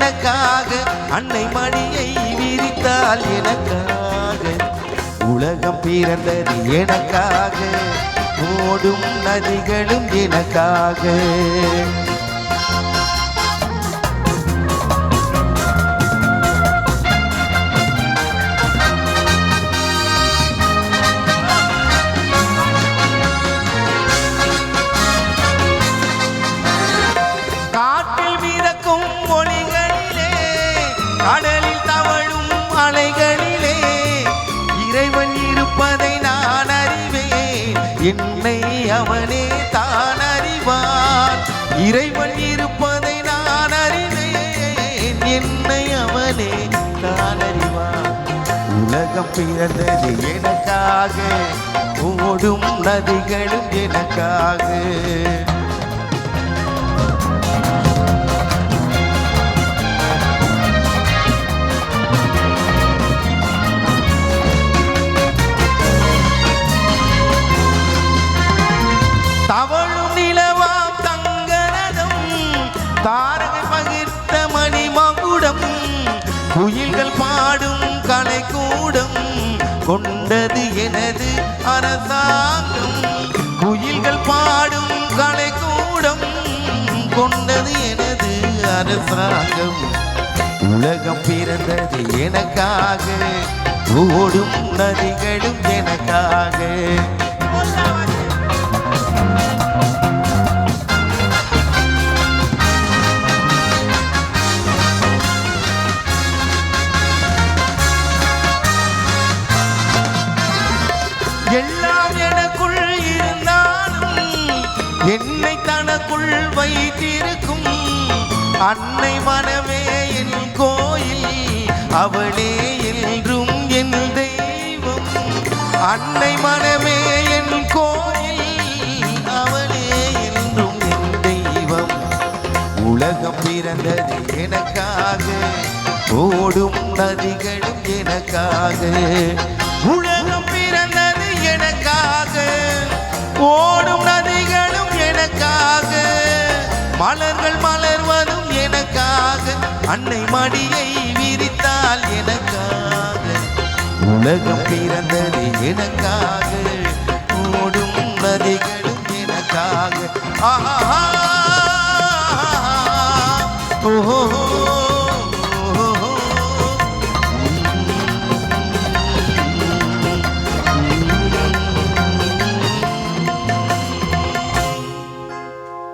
எனக்காக அன்னை மடியை விரித்தாள் எனக்காக உலகம் பிறந்தது எனக்காக ஓடும் நதிகளும் எனக்காக கடலில் தவழும் அலைகளிலே இறைவன் இருப்பதை நான் அறிவேன் என்னை அவனே தான் அறிவான் இறைவன் இருப்பதை நான் அறிவேன் என்னை அவனே தான் அறிவான் உலகம் பிறந்தது எனக்காக ஓடும் நதிகளும் எனக்காக தவழும் நிலவாம் தங்கரதம் தாரகை பகிர்ந்த மணி மகுடம் குயில்கள் பாடும் கலைக்கூடம் கொண்டது எனது அரசாங்கம் குயில்கள் பாடும் கலைக்கூடம் கொண்டது எனது அரசாங்கம் உலகம் பிறந்தது எனக்காக ஓடும் நதிகளும் எனக்காக எல்லாம் எனக்குள் இருந்தாலும் என்னை தனக்குள் வைத்திருக்கும் அன்னை மனமே என் கோயில் அவளே என்றும் என் தெய்வம் அன்னை மனமே என் கோயில் அவளே என்றும் என் தெய்வம் உலகம் பிறந்தது எனக்காக ஓடும் நதிகளும் எனக்காக உலகம் பிறந்தது எனக்காக ஓடும் நதிகளும் எனக்காக மலர்கள் மலர்வதும் எனக்காக அன்னை மடியை விரித்தால் எனக்காக உலகம் பிறந்தது எனக்காக ஓடும் நதிகளும் எனக்காக ஆஹா ஓஹோ